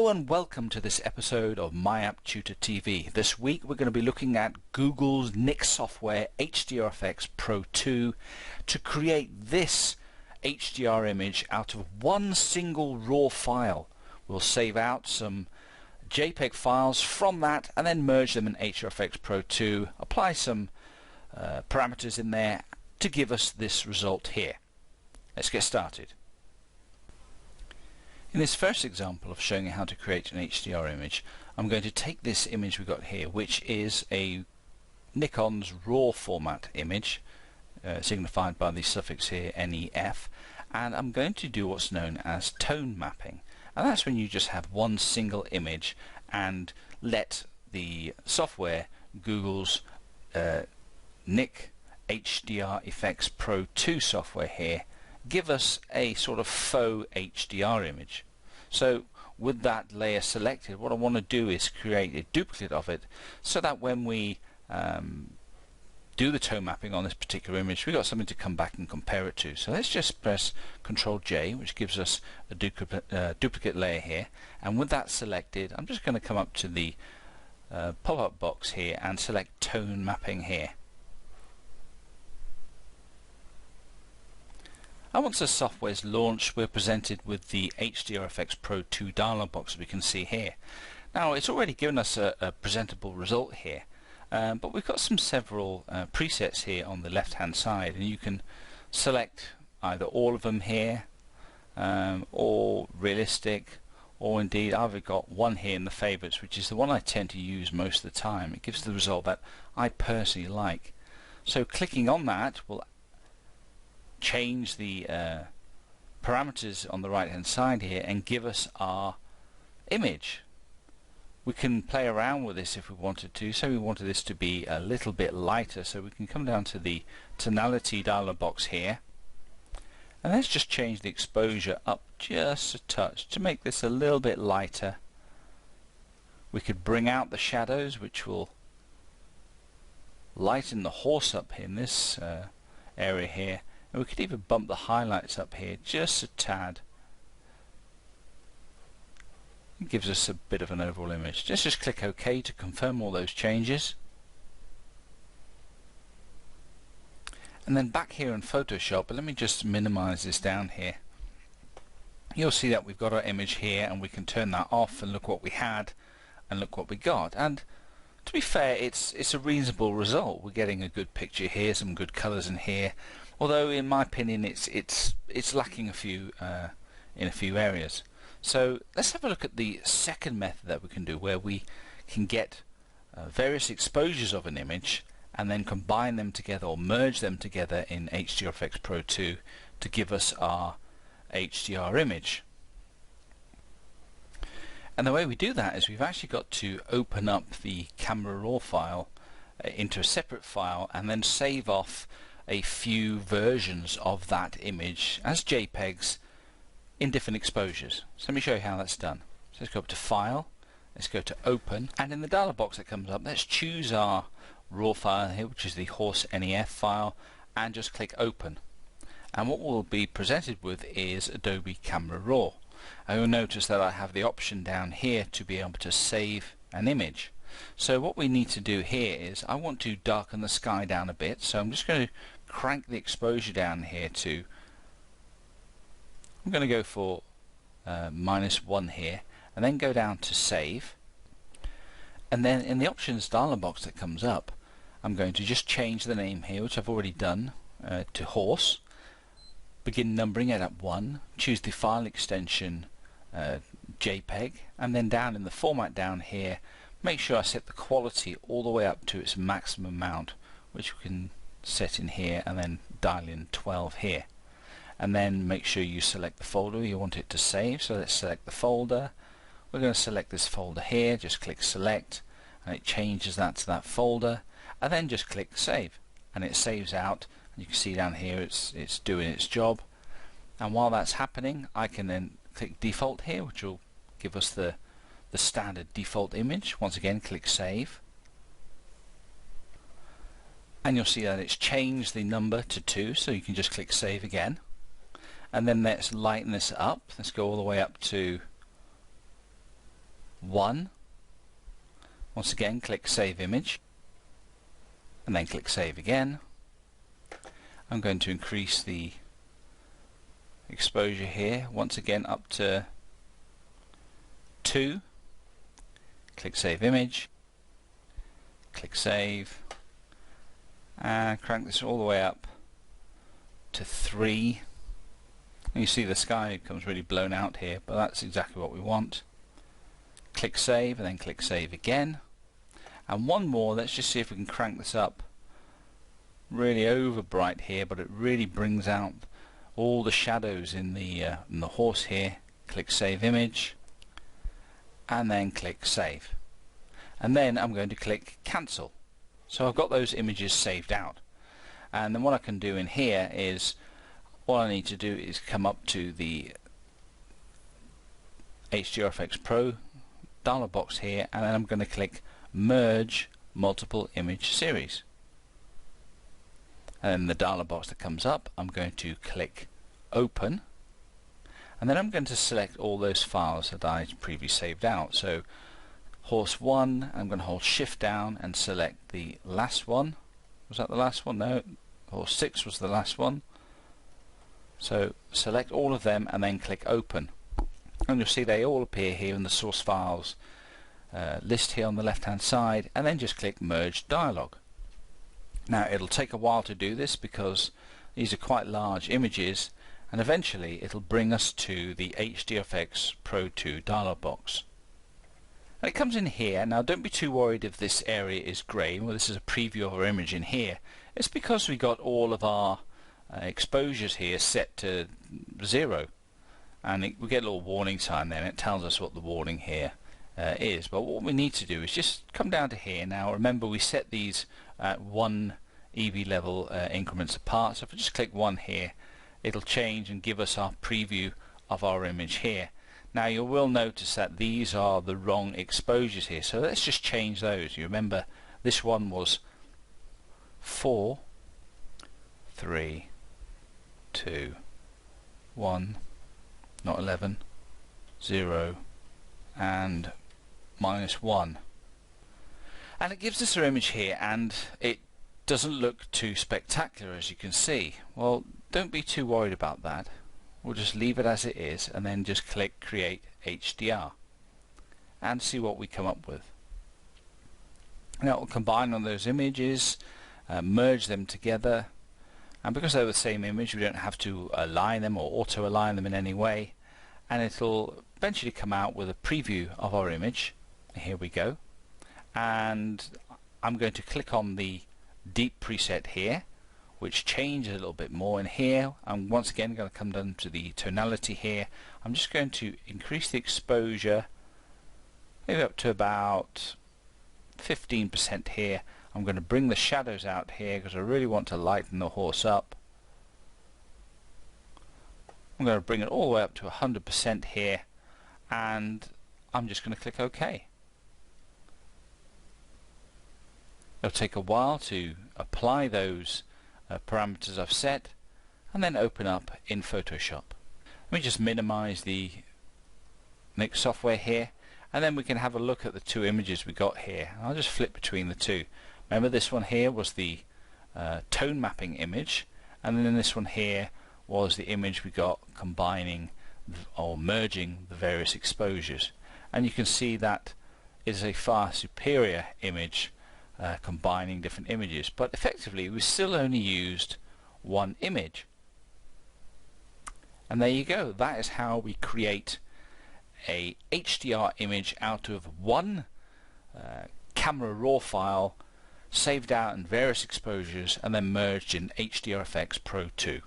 Hello and welcome to this episode of My App Tutor TV. This week we're going to be looking at Google's Nick software HDR Efex Pro 2 to create this HDR image out of one single raw file. We'll save out some JPEG files from that and then merge them in HDR Efex Pro 2, apply some parameters in there to give us this result here. Let's get started. In this first example of showing you how to create an HDR image, I'm going to take this image we've got here, which is a Nikon's RAW format image, signified by the suffix here NEF, and I'm going to do what's known as tone mapping. And that's when you just have one single image and let the software, Google's Nick HDR Efex Pro 2 software here, give us a sort of faux HDR image. So with that layer selected, what I want to do is create a duplicate of it so that when we do the tone mapping on this particular image, we've got something to come back and compare it to. So let's just press Ctrl J, which gives us a duplicate layer here, and with that selected, I'm just going to come up to the pop-up box here and select tone mapping here. And once the software is launched, we're presented with the HDR Efex Pro 2 dialog box we can see here. Now it's already given us a presentable result here, but we've got several presets here on the left hand side, and you can select either all of them here or realistic, or indeed I've got one here in the favorites, which is the one I tend to use most of the time. It gives the result that I personally like. So clicking on that will change the parameters on the right hand side here and give us our image. We can play around with this if we wanted to. So we wanted this to be a little bit lighter, so we can come down to the tonality dialog box here, and let's just change the exposure up just a touch to make this a little bit lighter. We could bring out the shadows, which will lighten the horse up here in this area here. And we could even bump the highlights up here just a tad. It gives us a bit of an overall image. Let's just click OK to confirm all those changes. And then back here in Photoshop, but let me just minimize this down here. You'll see that we've got our image here, and we can turn that off and look what we had and look what we got. And to be fair, it's a reasonable result. We're getting a good picture here, some good colors in here. Although, in my opinion, it's lacking in a few areas. So let's have a look at the second method that we can do, where we can get various exposures of an image and then combine them together or merge them together in HDR Efex Pro 2 to give us our HDR image. And the way we do that is we've actually got to open up the camera raw file into a separate file and then save off a few versions of that image as JPEGs in different exposures. So let me show you how that's done. So let's go up to File, let's go to Open, and in the dialog box that comes up, let's choose our raw file here, which is the horse NEF file, and just click Open. And what we'll be presented with is Adobe Camera Raw. And you'll notice that I have the option down here to be able to save an image. So what we need to do here is I want to darken the sky down a bit, so I'm just going to crank the exposure down here to, I'm going to go for -1 here, and then go down to Save, and then in the options dialog box that comes up, I'm going to just change the name here, which I've already done, to horse, begin numbering it at 1, choose the file extension JPEG, and then down in the format down here, make sure I set the quality all the way up to its maximum amount, which we can set in here, and then dial in 12 here, and then make sure you select the folder you want it to save. So let's select the folder. We're going to select this folder here, just click select, and it changes that to that folder, and then just click save, and it saves out, and you can see down here it's doing its job. And while that's happening, I can then click default here, which will give us the standard default image. Once again, click save, and you'll see that it's changed the number to 2, so you can just click save again. And then let's lighten this up. Let's go all the way up to 1. Once again, click Save Image, and then click Save again. I'm going to increase the exposure here, once again up to 2. Click Save Image, click Save, and crank this all the way up to 3. And you see the sky becomes really blown out here, but that's exactly what we want. Click Save, and then click Save again. And one more, let's just see if we can crank this up really over bright here, but it really brings out all the shadows in the horse here. Click Save Image, and then click Save. And then I'm going to click Cancel. So I've got those images saved out. And then what I can do in here is, all I need to do is come up to the HDR Efex Pro dialog box here, and then I'm going to click Merge Multiple Image Series. And then the dialog box that comes up, I'm going to click Open, and then I'm going to select all those files that I previously saved out. So Horse 1, I'm going to hold Shift down and select the last one. Was that the last one? No, Horse 6 was the last one. So select all of them and then click Open, and you'll see they all appear here in the source files list here on the left hand side, and then just click Merge Dialog. Now it'll take a while to do this because these are quite large images, and eventually it'll bring us to the HDR Efex Pro 2 dialog box. And it comes in here. Now don't be too worried if this area is grey. Well, this is a preview of our image in here. It's because we got all of our exposures here set to 0, and we get a little warning sign there, and it tells us what the warning here is. But what we need to do is just come down to here. Now remember, we set these at 1 EV level increments apart, so if I just click 1 here, it'll change and give us our preview of our image here. Now you will notice that these are the wrong exposures here, so let's just change those. You remember this one was 4, 3, 2, 1, not 11, 0, and -1. And it gives us our image here, and it doesn't look too spectacular, as you can see. Well, don't be too worried about that. We'll just leave it as it is, and then just click Create HDR and see what we come up with. Now it will combine on those images, merge them together, and because they're the same image, we don't have to align them or auto align them in any way, and it'll eventually come out with a preview of our image. Here we go, and I'm going to click on the deep preset here, which changes a little bit more in here. I'm once again going to come down to the tonality here. I'm just going to increase the exposure maybe up to about 15% here. I'm going to bring the shadows out here because I really want to lighten the horse up. I'm going to bring it all the way up to 100% here, and I'm just going to click OK. It'll take a while to apply those parameters I've set, and then open up in Photoshop. Let me just minimize the mix software here, and then we can have a look at the two images we got here. I'll just flip between the two. Remember, this one here was the tone mapping image, and then this one here was the image we got combining or merging the various exposures. And you can see that is a far superior image combining different images, but effectively we still only used one image. And there you go. That is how we create a HDR image out of one camera raw file, saved out in various exposures, and then merged in HDR Efex Pro 2.